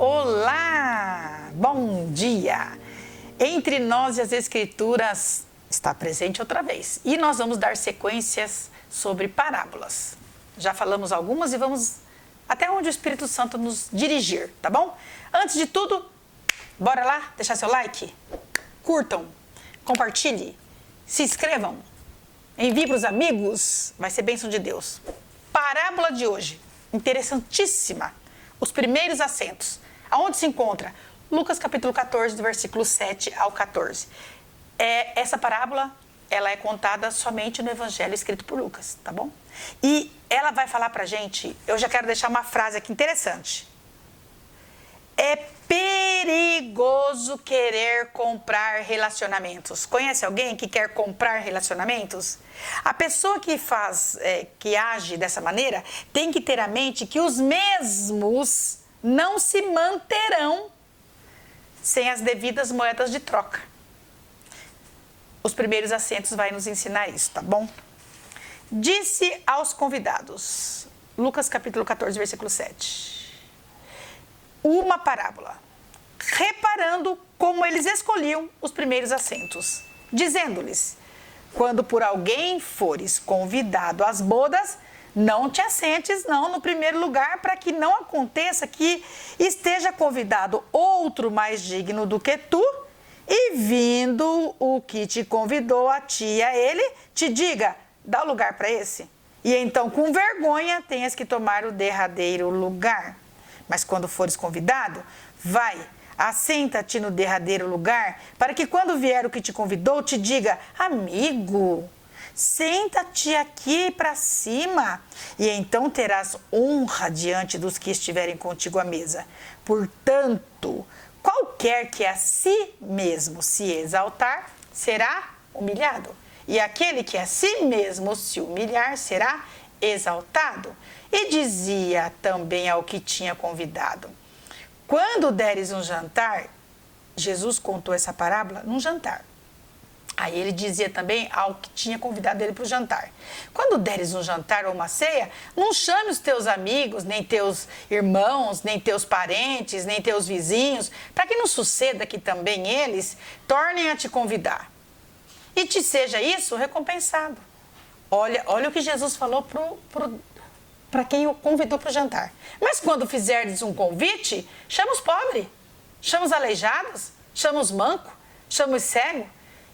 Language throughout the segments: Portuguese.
Olá, bom dia! Entre nós e as Escrituras está presente outra vez. E nós vamos dar sequências sobre parábolas. Já falamos algumas e vamos até onde o Espírito Santo nos dirigir, tá bom? Antes de tudo, bora lá deixar seu like, curtam, compartilhe, se inscrevam, envie para os amigos, vai ser bênção de Deus. Parábola de hoje, interessantíssima, os primeiros assentos. Aonde se encontra? Lucas capítulo 14, do versículo 7 ao 14. Essa parábola, ela é contada somente no evangelho escrito por Lucas, tá bom? E ela vai falar pra gente, eu já quero deixar uma frase aqui interessante. É perigoso querer comprar relacionamentos. Conhece alguém que quer comprar relacionamentos? A pessoa que que age dessa maneira, tem que ter a mente que os mesmos não se manterão sem as devidas moedas de troca. Os primeiros assentos vai nos ensinar isso, tá bom? Disse aos convidados, Lucas capítulo 14, versículo 7, uma parábola, reparando como eles escolhiam os primeiros assentos, dizendo-lhes, quando por alguém fores convidado às bodas, não te assentes não no primeiro lugar, para que não aconteça que esteja convidado outro mais digno do que tu, e vindo o que te convidou a ti e a ele, te diga, dá lugar para esse. E então com vergonha tenhas que tomar o derradeiro lugar. Mas quando fores convidado, vai, assenta-te no derradeiro lugar, para que quando vier o que te convidou, te diga, amigo, senta-te aqui para cima, e então terás honra diante dos que estiverem contigo à mesa. Portanto, qualquer que a si mesmo se exaltar, será humilhado, e aquele que a si mesmo se humilhar, será exaltado. E dizia também ao que tinha convidado, quando deres um jantar, Jesus contou essa parábola num jantar. Aí ele dizia também ao que tinha convidado ele para o jantar. Quando deres um jantar ou uma ceia, não chame os teus amigos, nem teus irmãos, nem teus parentes, nem teus vizinhos, para que não suceda que também eles tornem a te convidar. E te seja isso recompensado. Olha o que Jesus falou para quem o convidou para o jantar. Mas quando fizerdes um convite, chama os pobres, chama os aleijados, chama os mancos, chama os cegos.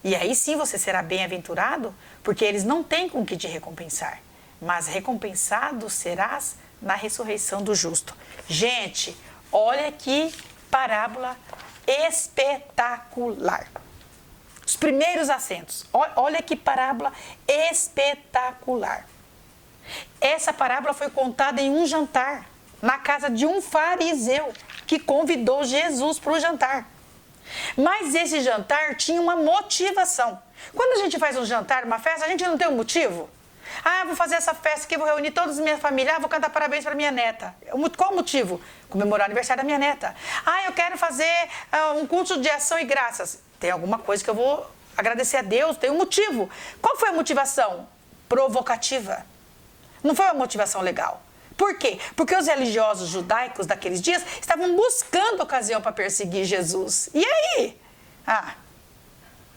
E aí sim você será bem-aventurado, porque eles não têm com que te recompensar. Mas recompensado serás na ressurreição do justo. Gente, olha que parábola espetacular. Os primeiros assentos. Olha que parábola espetacular. Essa parábola foi contada em um jantar, na casa de um fariseu, que convidou Jesus para o jantar. Mas esse jantar tinha uma motivação. Quando a gente faz um jantar, uma festa, a gente não tem um motivo. Ah, vou fazer essa festa aqui, vou reunir toda a minha família, vou cantar parabéns para minha neta. Qual o motivo? Comemorar o aniversário da minha neta. Ah, eu quero fazer um culto de ação e graças. Tem alguma coisa que eu vou agradecer a Deus, tem um motivo. Qual foi a motivação? Provocativa. Não foi uma motivação legal. Por quê? Porque os religiosos judaicos daqueles dias estavam buscando ocasião para perseguir Jesus. E aí?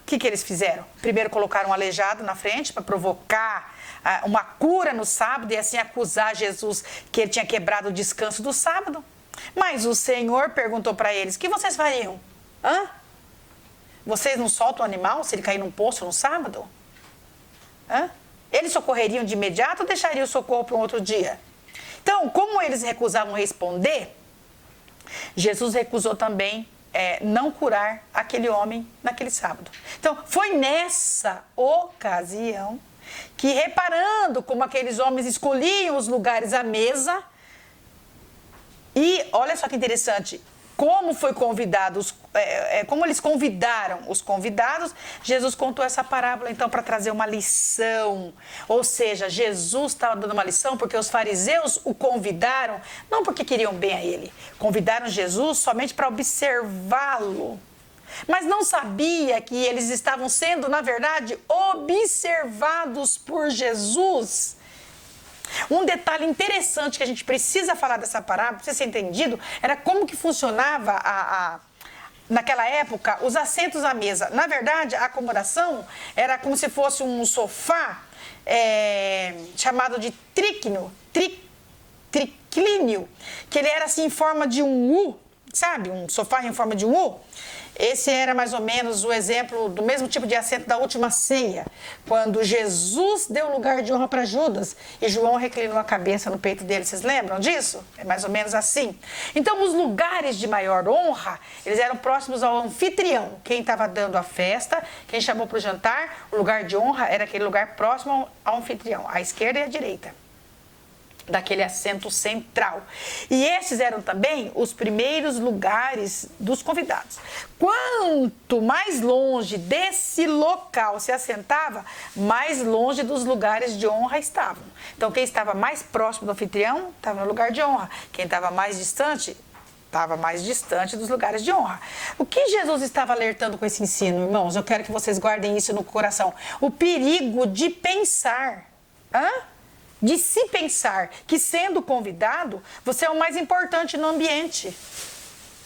O que eles fizeram? Primeiro colocaram um aleijado na frente para provocar uma cura no sábado e assim acusar Jesus que ele tinha quebrado o descanso do sábado. Mas o Senhor perguntou para eles, o que vocês fariam? Vocês não soltam o animal se ele cair num poço no sábado? Eles socorreriam de imediato ou deixariam o socorro para um outro dia? Então, como eles recusavam responder, Jesus recusou também não curar aquele homem naquele sábado. Então, foi nessa ocasião que, reparando como aqueles homens escolhiam os lugares à mesa, e olha só que interessante, como foi convidado, como eles convidaram os convidados, Jesus contou essa parábola então para trazer uma lição. Ou seja, Jesus estava dando uma lição porque os fariseus o convidaram, não porque queriam bem a ele, convidaram Jesus somente para observá-lo. Mas não sabia que eles estavam sendo, na verdade, observados por Jesus. Um detalhe interessante que a gente precisa falar dessa parábola, precisa ser entendido, era como que funcionava naquela época os assentos à mesa. Na verdade, a acomodação era como se fosse um sofá chamado de triclínio, que ele era assim em forma de um U, sabe? Um sofá em forma de um U. Esse era mais ou menos o exemplo do mesmo tipo de assento da última ceia, quando Jesus deu lugar de honra para Judas e João reclinou a cabeça no peito dele. Vocês lembram disso? É mais ou menos assim. Então, os lugares de maior honra, eles eram próximos ao anfitrião. Quem estava dando a festa, quem chamou para o jantar, o lugar de honra era aquele lugar próximo ao anfitrião, à esquerda e à direita daquele assento central. E esses eram também os primeiros lugares dos convidados. Quanto mais longe desse local se assentava, mais longe dos lugares de honra estavam. Então, quem estava mais próximo do anfitrião estava no lugar de honra. Quem estava mais distante estava mais distante dos lugares de honra. O que Jesus estava alertando com esse ensino, irmãos? Eu quero que vocês guardem isso no coração. O perigo de pensar. De se pensar que sendo convidado, você é o mais importante no ambiente.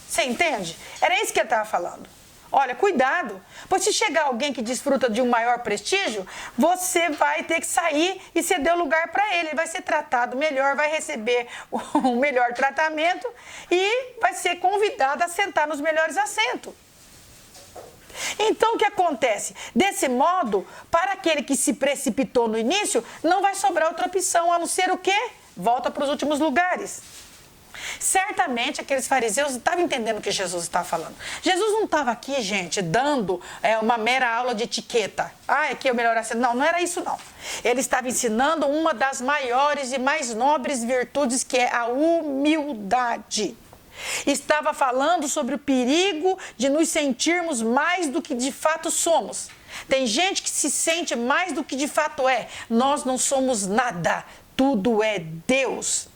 Você entende? Era isso que ele estava falando. Olha, cuidado, pois se chegar alguém que desfruta de um maior prestígio, você vai ter que sair e ceder o lugar para ele. Ele vai ser tratado melhor, vai receber um melhor tratamento e vai ser convidado a sentar nos melhores assentos. Então, o que acontece? Desse modo, para aquele que se precipitou no início, não vai sobrar outra opção, a não ser o quê? Volta para os últimos lugares. Certamente, aqueles fariseus estavam entendendo o que Jesus estava falando. Jesus não estava aqui, gente, dando uma mera aula de etiqueta. Aqui é o melhor assento. Não, não era isso, não. Ele estava ensinando uma das maiores e mais nobres virtudes, que é a humildade. Estava falando sobre o perigo de nos sentirmos mais do que de fato somos. Tem gente que se sente mais do que de fato é. Nós não somos nada, tudo é Deus.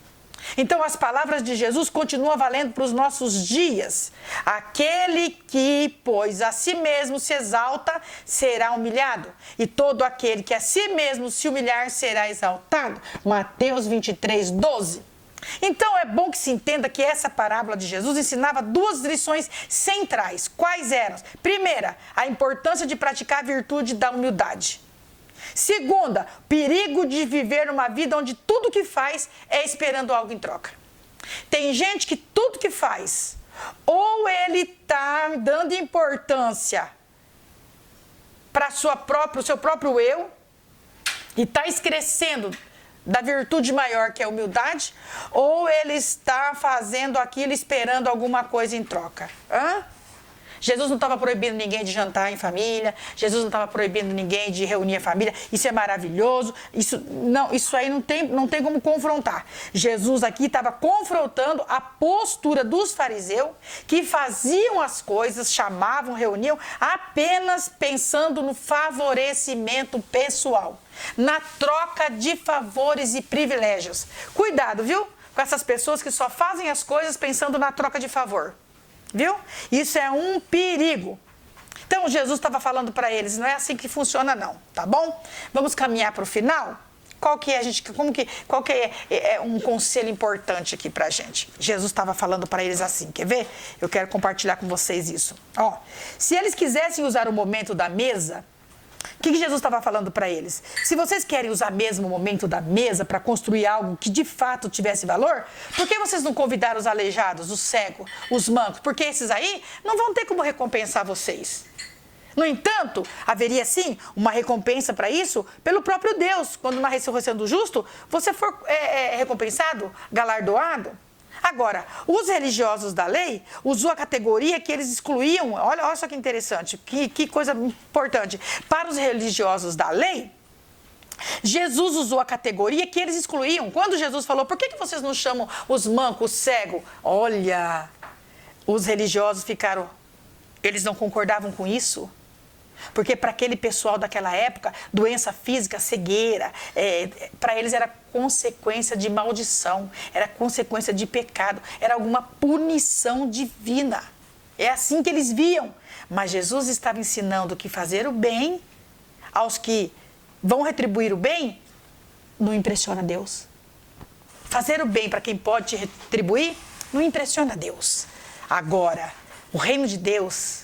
Então as palavras de Jesus continuam valendo para os nossos dias. Aquele que, pois, a si mesmo se exalta, será humilhado. E todo aquele que a si mesmo se humilhar, será exaltado. Mateus 23, 12. Então é bom que se entenda que essa parábola de Jesus ensinava duas lições centrais. Quais eram? Primeira, a importância de praticar a virtude da humildade. Segunda, perigo de viver uma vida onde tudo que faz é esperando algo em troca. Tem gente que tudo que faz, ou ele está dando importância para o seu próprio eu, e está esquecendo da virtude maior, que é a humildade, ou ele está fazendo aquilo esperando alguma coisa em troca. Jesus não estava proibindo ninguém de jantar em família, Jesus não estava proibindo ninguém de reunir a família. Isso é maravilhoso, isso aí não tem como confrontar. Jesus aqui estava confrontando a postura dos fariseus, que faziam as coisas, chamavam, reuniam, apenas pensando no favorecimento pessoal, na troca de favores e privilégios. Cuidado, viu? Com essas pessoas que só fazem as coisas pensando na troca de favor. Viu? Isso é um perigo. Então, Jesus estava falando para eles, não é assim que funciona não, tá bom? Vamos caminhar para o final? Qual que é um conselho importante aqui para a gente? Jesus estava falando para eles assim, quer ver? Eu quero compartilhar com vocês isso. Se eles quisessem usar o momento da mesa, o que Jesus estava falando para eles? Se vocês querem usar mesmo o momento da mesa para construir algo que de fato tivesse valor, por que vocês não convidaram os aleijados, os cegos, os mancos? Porque esses aí não vão ter como recompensar vocês. No entanto, haveria sim uma recompensa para isso pelo próprio Deus. Quando na ressurreição do justo, você for recompensado, galardoado. Agora, os religiosos da lei usou a categoria que eles excluíam. Olha só que interessante, que coisa importante. Para os religiosos da lei, Jesus usou a categoria que eles excluíam. Quando Jesus falou, por que vocês não chamam os mancos, os cegos? Olha, os religiosos eles não concordavam com isso. Porque para aquele pessoal daquela época, doença física, cegueira, para eles era consequência de maldição, era consequência de pecado, era alguma punição divina. É assim que eles viam. Mas Jesus estava ensinando que fazer o bem aos que vão retribuir o bem não impressiona Deus. fazer o bem para quem pode te retribuir, não impressiona Deus. Agora, o reino de Deus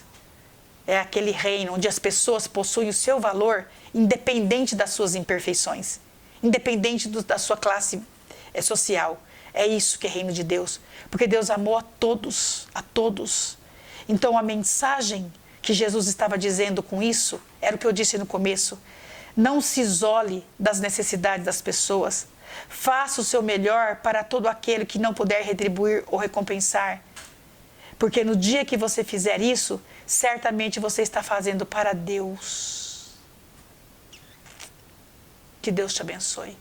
é aquele reino onde as pessoas possuem o seu valor independente das suas imperfeições, independente da sua classe social. É isso que é reino de Deus, porque Deus amou a todos, a todos. Então a mensagem que Jesus estava dizendo com isso, era o que eu disse no começo, não se isole das necessidades das pessoas, faça o seu melhor para todo aquele que não puder retribuir ou recompensar, porque no dia que você fizer isso, certamente você está fazendo para Deus. Que Deus te abençoe,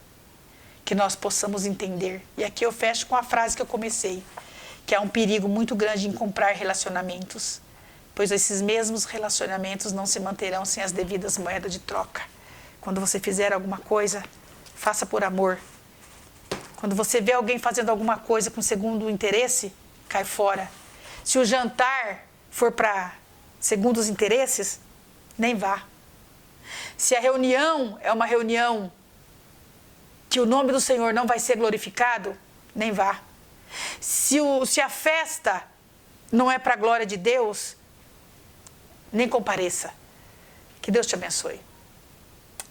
que nós possamos entender. E aqui eu fecho com a frase que eu comecei, que há um perigo muito grande em comprar relacionamentos, pois esses mesmos relacionamentos não se manterão sem as devidas moedas de troca. Quando você fizer alguma coisa, faça por amor. Quando você vê alguém fazendo alguma coisa com segundo interesse, cai fora. Se o jantar for para segundo os interesses, nem vá. Se a reunião é uma reunião que o nome do Senhor não vai ser glorificado, nem vá. Se a festa não é para a glória de Deus, nem compareça. Que Deus te abençoe.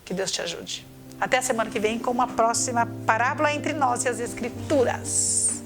Que Deus te ajude. Até a semana que vem com uma próxima parábola entre nós e as Escrituras.